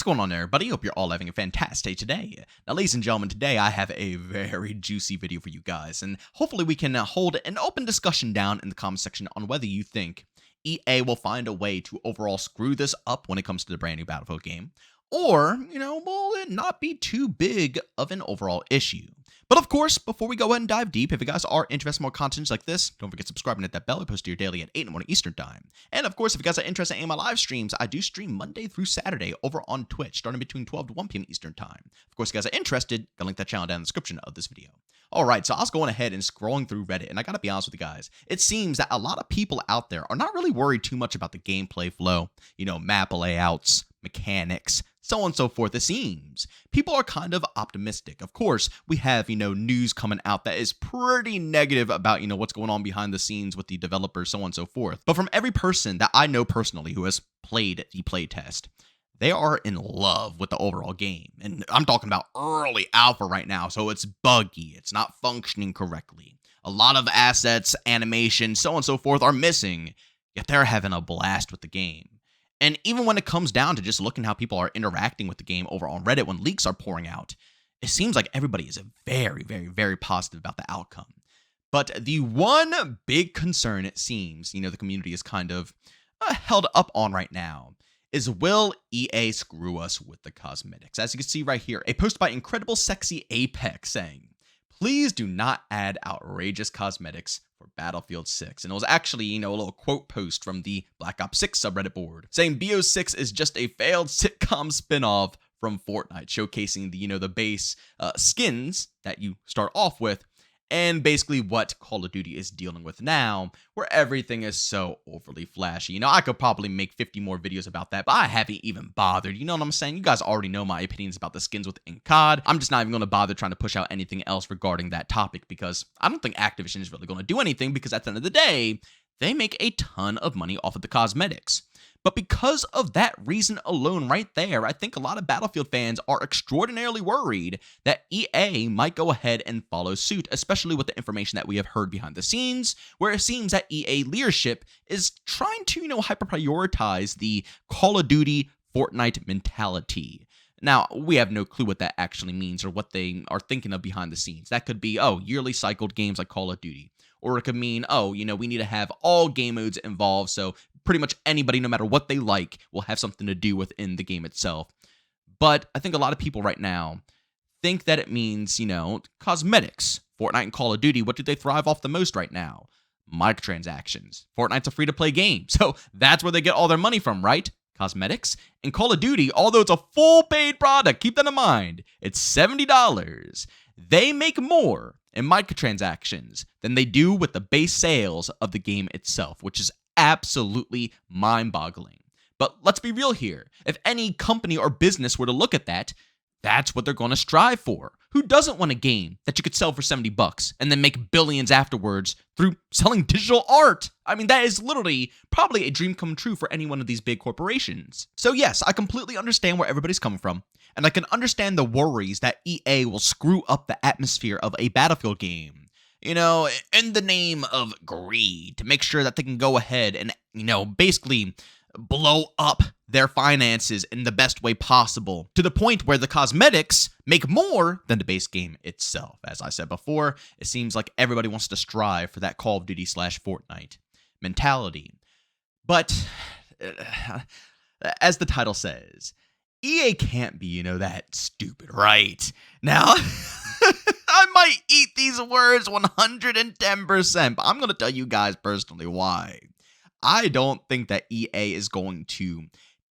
going on, everybody? Hope you're all having a fantastic day today. Now, ladies and gentlemen, today I have a very juicy video for you guys, and hopefully we can hold an open discussion down in the comment section on whether you think EA will find a way to overall screw this up when it comes to the brand new Battlefield game, or, will it not be too big of an overall issue? But of course, before we go ahead and dive deep, if you guys are interested in more content like this, don't forget subscribing and hit that bell. I post here daily at 8 in the morning Eastern Time. And of course, if you guys are interested in my live streams, I do stream Monday through Saturday over on Twitch, starting between 12 to 1 p.m. Eastern Time. Of course, if you guys are interested, I'll link that channel down in the description of this video. Alright, so I was going ahead and scrolling through Reddit, and I gotta be honest with you guys, it seems that a lot of people out there are not really worried too much about the gameplay flow, map layouts, mechanics, so on and so forth. It seems people are kind of optimistic. Of course, we have, news coming out that is pretty negative about, what's going on behind the scenes with the developers, so on and so forth. But from every person that I know personally who has played the playtest, they are in love with the overall game. And I'm talking about early alpha right now, so it's buggy, it's not functioning correctly. A lot of assets, animation, so on and so forth are missing, yet they're having a blast with the game. And even when it comes down to just looking how people are interacting with the game over on Reddit when leaks are pouring out, it seems like everybody is very, very, very positive about the outcome. But the one big concern, it seems, the community is kind of held up on right now, is will EA screw us with the cosmetics? As you can see right here, a post by Incredible Sexy Apex saying, "Please do not add outrageous cosmetics for Battlefield 6. And it was actually, a little quote post from the Black Ops 6 subreddit board saying BO6 is just a failed sitcom spinoff from Fortnite, showcasing the base skins that you start off with, and basically what Call of Duty is dealing with now, where everything is so overly flashy. I could probably make 50 more videos about that, but I haven't even bothered. You know what I'm saying? You guys already know my opinions about the skins within COD. I'm just not even going to bother trying to push out anything else regarding that topic, because I don't think Activision is really going to do anything, because at the end of the day, they make a ton of money off of the cosmetics. But because of that reason alone right there, I think a lot of Battlefield fans are extraordinarily worried that EA might go ahead and follow suit, especially with the information that we have heard behind the scenes, where it seems that EA leadership is trying to, hyper-prioritize the Call of Duty Fortnite mentality. Now, we have no clue what that actually means or what they are thinking of behind the scenes. That could be, yearly cycled games like Call of Duty. Or it could mean, we need to have all game modes involved, so pretty much anybody, no matter what they like, will have something to do within the game itself. But I think a lot of people right now think that it means, cosmetics. Fortnite and Call of Duty, what do they thrive off the most right now? Microtransactions. Fortnite's a free-to-play game, so that's where they get all their money from, right? Cosmetics. And Call of Duty, although it's a full paid product, keep that in mind, it's $70. They make more in microtransactions than they do with the base sales of the game itself, which is absolutely mind-boggling. But let's be real here. If any company or business were to look at that, that's what they're going to strive for. Who doesn't want a game that you could sell for $70 and then make billions afterwards through selling digital art? I mean, that is literally probably a dream come true for any one of these big corporations. So yes, I completely understand where everybody's coming from, and I can understand the worries that EA will screw up the atmosphere of a Battlefield game, in the name of greed, to make sure that they can go ahead and, basically blow up their finances in the best way possible, to the point where the cosmetics make more than the base game itself. As I said before, it seems like everybody wants to strive for that Call of Duty / Fortnite mentality. But as the title says, EA can't be, that stupid, right? Now, I might eat these words 110%, but I'm going to tell you guys personally why. I don't think that EA is going to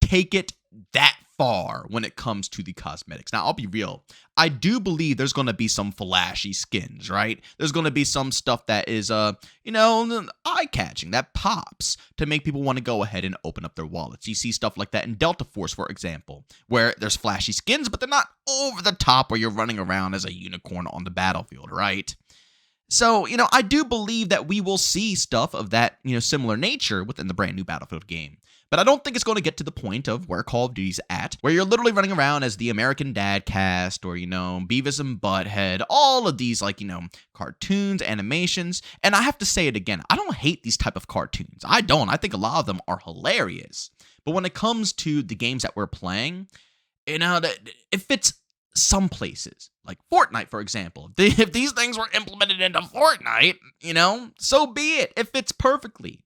take it that far when it comes to the cosmetics. Now, I'll be real. I do believe there's going to be some flashy skins, right? There's going to be some stuff that is, eye-catching, that pops to make people want to go ahead and open up their wallets. You see stuff like that in Delta Force, for example, where there's flashy skins, but they're not over the top where you're running around as a unicorn on the battlefield, right? So, I do believe that we will see stuff of that, similar nature within the brand new Battlefield game. But I don't think it's going to get to the point of where Call of Duty's at, where you're literally running around as the American Dad cast or, Beavis and Butthead, all of these, cartoons, animations. And I have to say it again, I don't hate these type of cartoons. I don't. I think a lot of them are hilarious. But when it comes to the games that we're playing, It fits some places, like Fortnite, for example. If these things were implemented into Fortnite, so be it. It fits perfectly.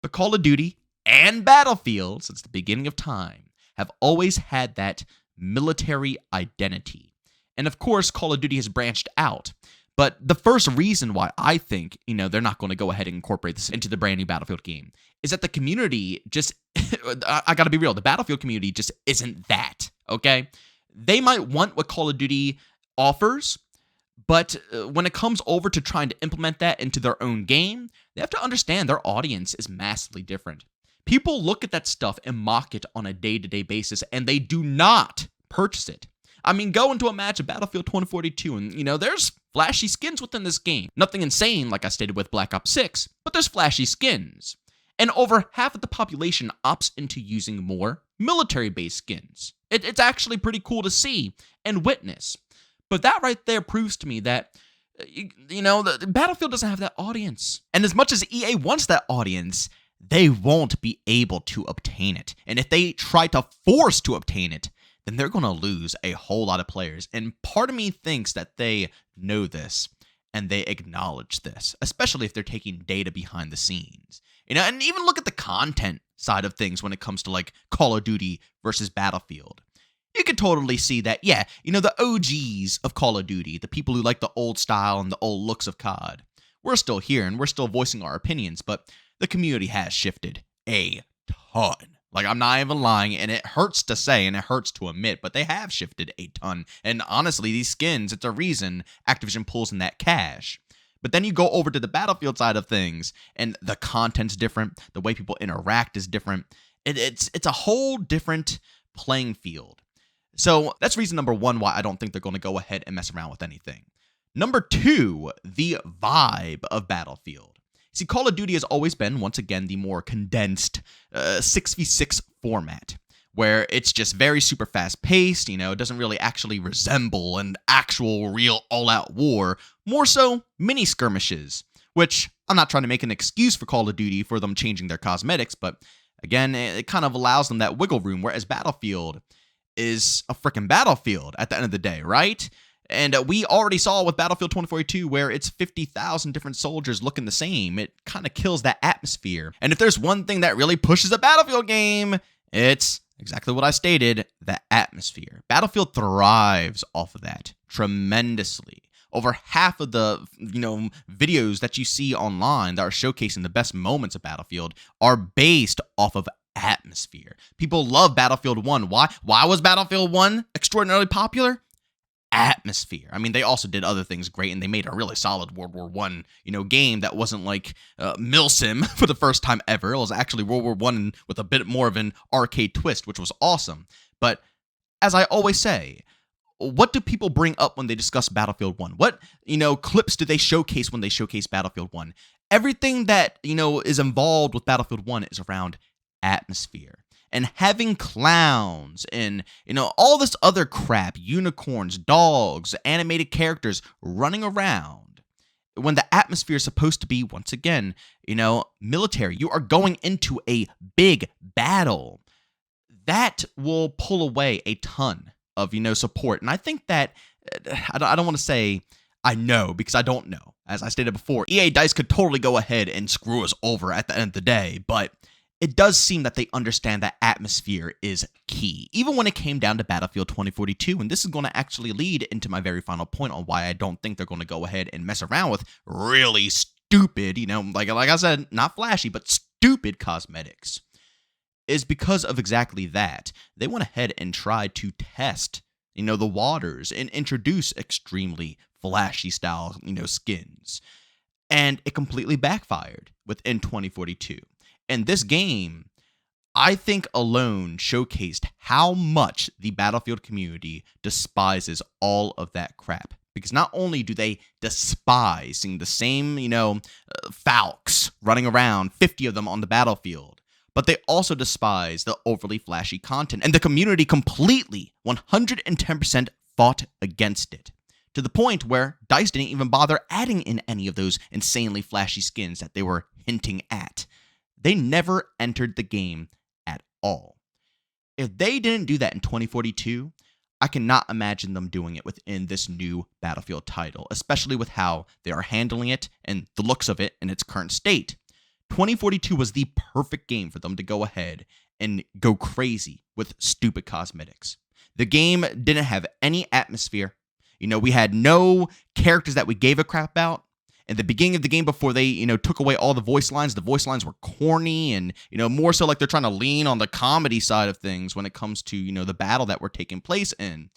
But Call of Duty and Battlefield, since the beginning of time, have always had that military identity. And of course, Call of Duty has branched out. But the first reason why I think, they're not going to go ahead and incorporate this into the brand new Battlefield game is that the community just, I got to be real, the Battlefield community just isn't that, okay? They might want what Call of Duty offers, but when it comes over to trying to implement that into their own game, they have to understand their audience is massively different. People look at that stuff and mock it on a day-to-day basis, and they do not purchase it. I mean, go into a match of Battlefield 2042, and, there's flashy skins within this game. Nothing insane, like I stated with Black Ops 6, but there's flashy skins. And over half of the population opts into using more military-based skins. It's actually pretty cool to see and witness. But that right there proves to me that, the Battlefield doesn't have that audience. And as much as EA wants that audience, they won't be able to obtain it. And if they try to force to obtain it, then they're going to lose a whole lot of players. And part of me thinks that they know this and they acknowledge this, especially if they're taking data behind the scenes. And even look at the content side of things when it comes to like Call of Duty versus Battlefield. You could totally see that, yeah, the OGs of Call of Duty, the people who like the old style and the old looks of COD, we're still here and we're still voicing our opinions, but the community has shifted a ton. Like, I'm not even lying, and it hurts to say and it hurts to admit, but they have shifted a ton. And honestly, these skins, it's a reason Activision pulls in that cash. But then you go over to the Battlefield side of things, and the content's different, the way people interact is different. It's a whole different playing field. So that's reason number one why I don't think they're going to go ahead and mess around with anything. Number two, the vibe of Battlefield. See, Call of Duty has always been, once again, the more condensed 6v6 format, where it's just very super fast-paced, it doesn't really actually resemble an actual real all-out war, more so mini-skirmishes, which I'm not trying to make an excuse for Call of Duty for them changing their cosmetics, but again, it kind of allows them that wiggle room, whereas Battlefield is a freaking battlefield at the end of the day, right? And we already saw with Battlefield 2042 where it's 50,000 different soldiers looking the same. It kind of kills that atmosphere. And if there's one thing that really pushes a Battlefield game, it's exactly what I stated, the atmosphere. Battlefield thrives off of that tremendously. Over half of the, videos that you see online that are showcasing the best moments of Battlefield are based off of atmosphere. People love Battlefield 1. Why? Why was Battlefield 1 extraordinarily popular? Atmosphere. I mean, they also did other things great, and they made a really solid World War I, game that wasn't like Milsim for the first time ever. It was actually World War I with a bit more of an arcade twist, which was awesome. But as I always say, what do people bring up when they discuss Battlefield 1? What, clips do they showcase when they showcase Battlefield 1? Everything that, is involved with Battlefield 1 is around atmosphere. And having clowns and, all this other crap, unicorns, dogs, animated characters running around, when the atmosphere is supposed to be, once again, military. You are going into a big battle. That will pull away a ton of, support. And I think that, I don't want to say I know, because I don't know. As I stated before, EA DICE could totally go ahead and screw us over at the end of the day, but it does seem that they understand that atmosphere is key, even when it came down to Battlefield 2042, and this is going to actually lead into my very final point on why I don't think they're going to go ahead and mess around with really stupid, like I said, not flashy, but stupid cosmetics, is because of exactly that. They went ahead and tried to test, the waters and introduce extremely flashy style, skins, and it completely backfired within 2042. And this game, I think alone showcased how much the Battlefield community despises all of that crap. Because not only do they despise seeing the same, Falcons running around, 50 of them on the battlefield, but they also despise the overly flashy content. And the community completely, 110% fought against it. To the point where DICE didn't even bother adding in any of those insanely flashy skins that they were hinting at. They never entered the game at all. If they didn't do that in 2042, I cannot imagine them doing it within this new Battlefield title, especially with how they are handling it and the looks of it in its current state. 2042 was the perfect game for them to go ahead and go crazy with stupid cosmetics. The game didn't have any atmosphere. We had no characters that we gave a crap about. In the beginning of the game, before they, took away all the voice lines were corny and, more so like they're trying to lean on the comedy side of things when it comes to, the battle that we're taking place in.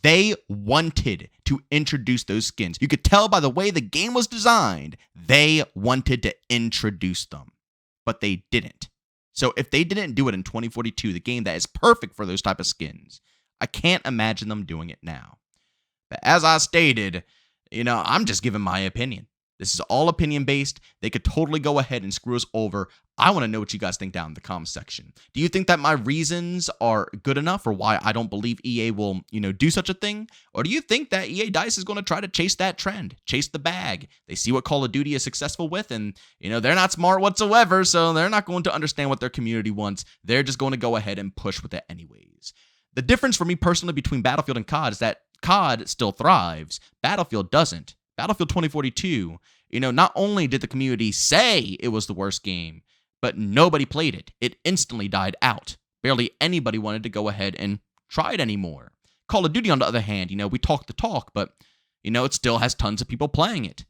They wanted to introduce those skins. You could tell by the way the game was designed, they wanted to introduce them, but they didn't. So if they didn't do it in 2042, the game that is perfect for those type of skins, I can't imagine them doing it now. But as I stated, I'm just giving my opinion. This is all opinion-based. They could totally go ahead and screw us over. I want to know what you guys think down in the comments section. Do you think that my reasons are good enough for why I don't believe EA will, do such a thing? Or do you think that EA DICE is going to try to chase that trend, chase the bag? They see what Call of Duty is successful with, and, they're not smart whatsoever, so they're not going to understand what their community wants. They're just going to go ahead and push with it anyways. The difference for me personally between Battlefield and COD is that COD still thrives. Battlefield doesn't. Battlefield 2042, not only did the community say it was the worst game, but nobody played it. It instantly died out. Barely anybody wanted to go ahead and try it anymore. Call of Duty, on the other hand, we talk the talk, but, it still has tons of people playing it.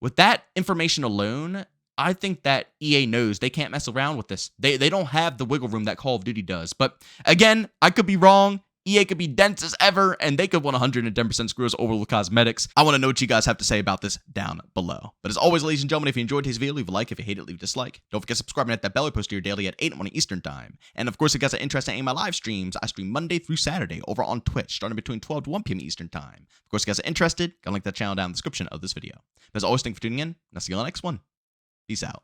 With that information alone, I think that EA knows they can't mess around with this. They don't have the wiggle room that Call of Duty does. But again, I could be wrong. EA could be dense as ever, and they could 110% screw us over with cosmetics. I want to know what you guys have to say about this down below. But as always, ladies and gentlemen, if you enjoyed today's video, leave a like. If you hate it, leave a dislike. Don't forget to subscribe and hit that bell. I post here daily at 8 in the morning Eastern Time. And of course, if you guys are interested in any of my live streams, I stream Monday through Saturday over on Twitch, starting between 12 to 1 p.m. Eastern Time. Of course, if you guys are interested, go link that channel down in the description of this video. But as always, thank you for tuning in, and I'll see you on the next one. Peace out.